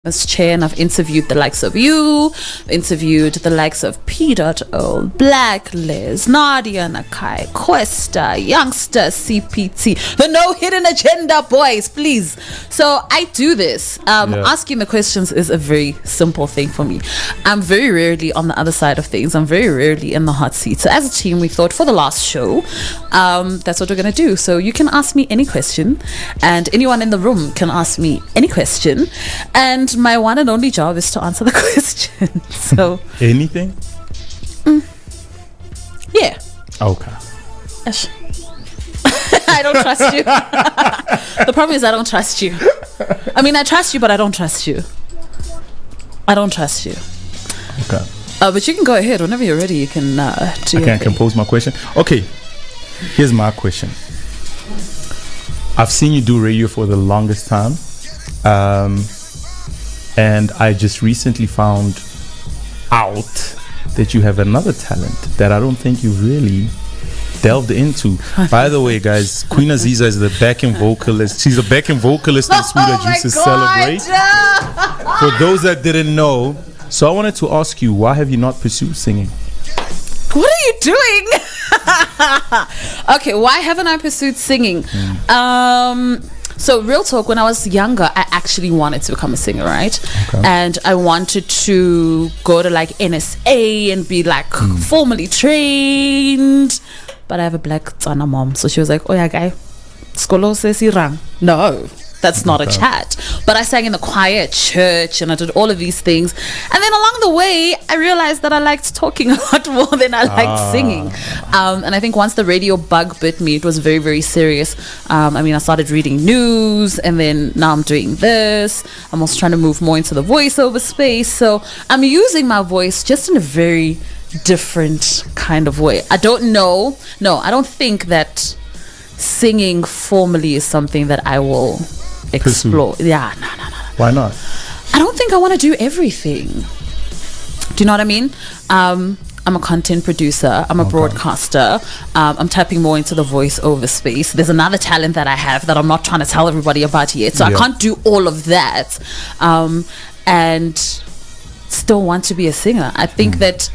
as chair, and I've interviewed the likes of you, interviewed the likes of P.O, Black Liz, Nadia Nakai, Questa, Youngster, CPT, the No Hidden Agenda boys, please. So I do this. Asking the questions is a very simple thing for me. I'm very rarely on the other side of things. I'm very rarely in the hot seat. So as a team, we thought for the last show, that's what we're going to do. So you can ask me any question, and anyone in the room can ask me any question. And my one and only job is to answer the question. So anything? Yeah. Okay. I don't trust you. The problem is I don't trust you. I mean, I trust you, but I don't trust you. I don't trust you. Okay. But you can go ahead whenever you're ready. You can do. I can pose my question. Okay. Here's my question. I've seen you do radio for the longest time. And I just recently found out that you have another talent that I don't think you really delved into. By the way, guys, Queen Azizzar is the backing vocalist. She's a backing vocalist in Sweeter Juices Celebrate. For those that didn't know, so I wanted to ask you, why have you not pursued singing? What are you doing? Okay, why haven't I pursued singing? So real talk, when I was younger, I actually wanted to become a singer, right? Okay. And I wanted to go to like NSA and be like formally trained. But I have a black Tswana mom, so she was like, "Oh yeah, guy, skolo sesi rang." No, that's not a chat. But I sang in the choir at church, and I did all of these things. And then along the way, I realized that I liked talking a lot more than I liked singing. And I think once the radio bug bit me, it was very, very serious. I mean, I started reading news, and then now I'm doing this. I'm also trying to move more into the voiceover space. So I'm using my voice just in a very different kind of way. I don't know. No, I don't think that singing formally is something that I will explore. Yeah, no. Why not? I don't think I want to do everything. Do you know what I mean? I'm a content producer. I'm a broadcaster. I'm tapping more into the voiceover space. There's another talent that I have that I'm not trying to tell everybody about yet. So I can't do all of that. And still want to be a singer. I think that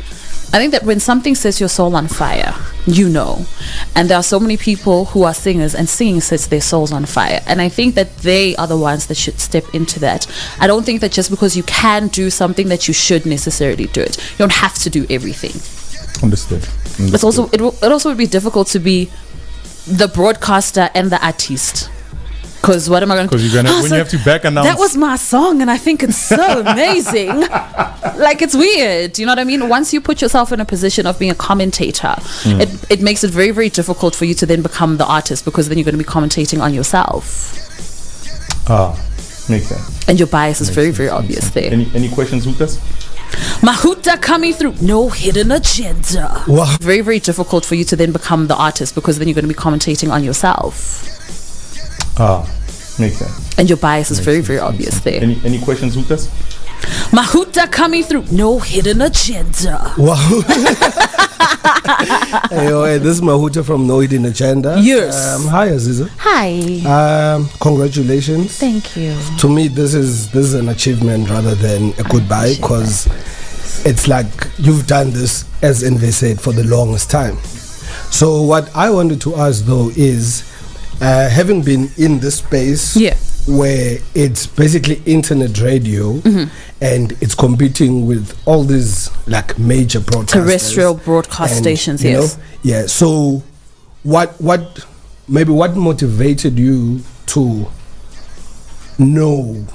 when something sets your soul on fire, you know, and there are so many people who are singers, and singing sets their souls on fire, and I think that they are the ones that should step into that. I don't think that just because you can do something that you should necessarily do it. You don't have to do everything. Understood. It's also it also would be difficult to be the broadcaster and the artist. Because what am I going to do? Because when you have to back announce. That was my song, and I think it's so amazing. Like, it's weird. You know what I mean? Once you put yourself in a position of being a commentator, it makes it very, very difficult for you to then become the artist, because then you're going to be commentating on yourself. Makes sense. And your bias is very, very obvious there. Any questions, Hutas? Mahuta coming through. No hidden agenda. Wow. Very, very difficult for you to then become the artist, because then you're going to be commentating on yourself. Makes sense. And your bias is very, very obvious there. Any questions, Hutas? Mahuta coming through. No hidden agenda. Wow. Hey, this is Mahuta from No Hidden Agenda. Yes. Hi, Azizzar. Hi. Congratulations. Thank you. To me, this is an achievement rather than a goodbye, because it's like you've done this, as Envy said, for the longest time. So what I wanted to ask, though, is having been in this space where it's basically internet radio and it's competing with all these like major broadcasters, terrestrial broadcast stations, so what motivated you to know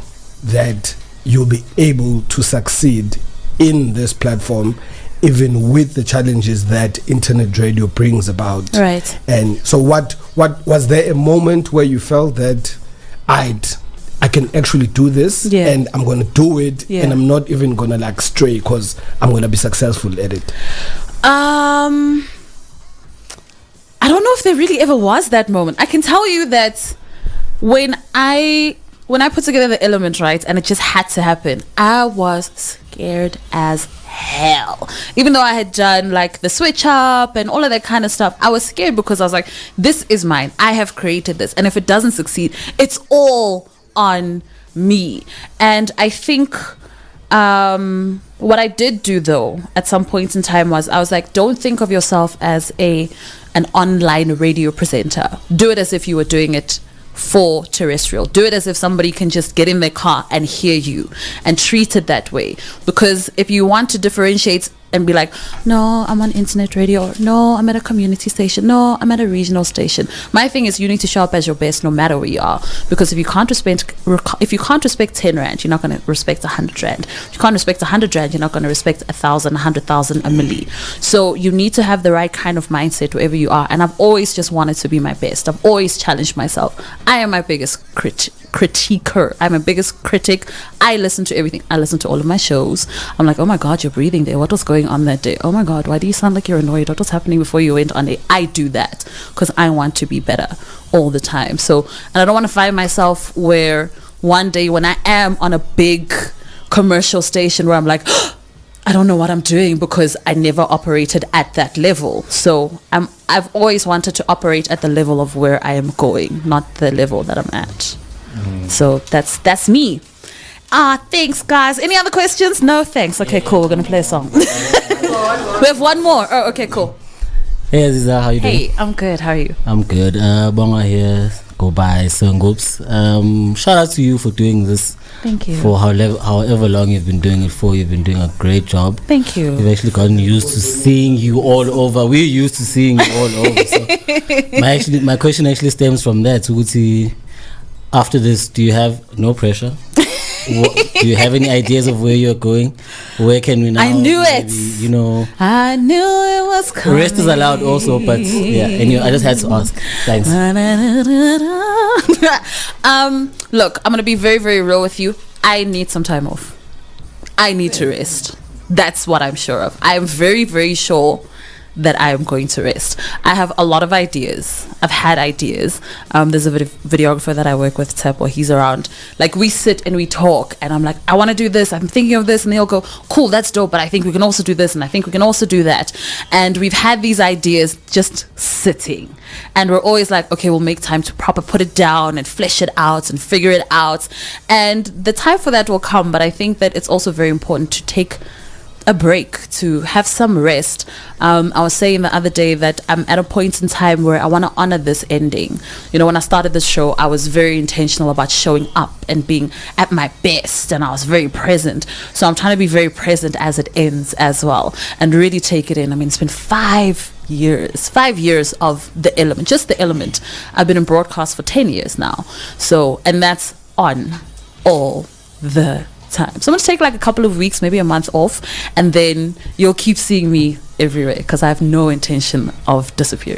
that you'll be able to succeed in this platform, even with the challenges that internet radio brings about? Right. And so what was there a moment where you felt that I can actually do this, and I'm going to do it, and I'm not even going to like stray because I'm going to be successful at it? I don't know if there really ever was that moment. I can tell you that when I put together the element, right, and it just had to happen, I was scared as hell. Even though I had done like the switch up and all of that kind of stuff, I was scared, because I was like, this is mine. I have created this, and if it doesn't succeed, it's all on me. And I think what I did do though at some point in time was I was like, don't think of yourself as an online radio presenter. Do it as if you were doing it for terrestrial. Do it as if somebody can just get in their car and hear you, and treat it that way. Because if you want to differentiate and be like, no, I'm on internet radio, no, I'm at a community station, no, I'm at a regional station, my thing is you need to show up as your best no matter where you are. Because if you can't respect 10 rand, you're not going to respect 100 rand. If you can't respect 100 rand, you're not going to respect 1,000, 100,000, a milli. So you need to have the right kind of mindset wherever you are. And I've always just wanted to be my best. I've always challenged myself. I am my biggest critiquer. I'm my biggest critic. I listen to everything. I listen to all of my shows. I'm like, oh my God, you're breathing there. What was going on that day? Oh my God, why do you sound like you're annoyed? What was happening before you went on it? I do that because I want to be better all the time. So, and I don't want to find myself where one day when I am on a big commercial station where I'm like, I don't know what I'm doing because I never operated at that level. So I've always wanted to operate at the level of where I am going, not the level that I'm at. So that's me. Thanks guys. Any other questions? No, thanks. Okay, cool. We're gonna play a song. We have one more. Oh, okay, cool. Hey Azizzar, how you doing? Hey, I'm good. How are you? I'm good. Bonga here. Go by Songoops. Shout out to you for doing this. Thank you. For however long you've been doing it for. You've been doing a great job. Thank you. We've actually gotten used to seeing you all over. We're used to seeing you all over. So my question actually stems from that. Uguti, after this, do you have no pressure? Do you have any ideas of where you're going? Where can we now? I knew it. You know, I knew it was coming. Rest is allowed also, but yeah. Anyway, I just had to ask. Thanks. Look, I'm gonna be very, very real with you. I need some time off. I need to rest. That's what I'm sure of. I am very, very sure that I am going to rest. I have a lot of ideas. I've had ideas. There's a videographer that I work with, Tepo. He's around. Like, we sit and we talk, and I'm like, I want to do this. I'm thinking of this, and he'll go, cool, that's dope, but I think we can also do this, and I think we can also do that. And we've had these ideas just sitting, and we're always like, okay, we'll make time to proper put it down and flesh it out and figure it out. And the time for that will come, but I think that it's also very important to take a break, to have some rest. I was saying the other day that I'm at a point in time where I want to honor this ending. You know, when I started the show, I was very intentional about showing up and being at my best, and I was very present. So I'm trying to be very present as it ends as well, and really take it in. I mean, it's been 5 years of the element, just the element. I've been in broadcast for 10 years now. So, and that's on all the time. So I'm going to take like a couple of weeks, maybe a month off, and then you'll keep seeing me everywhere because I have no intention of disappearing.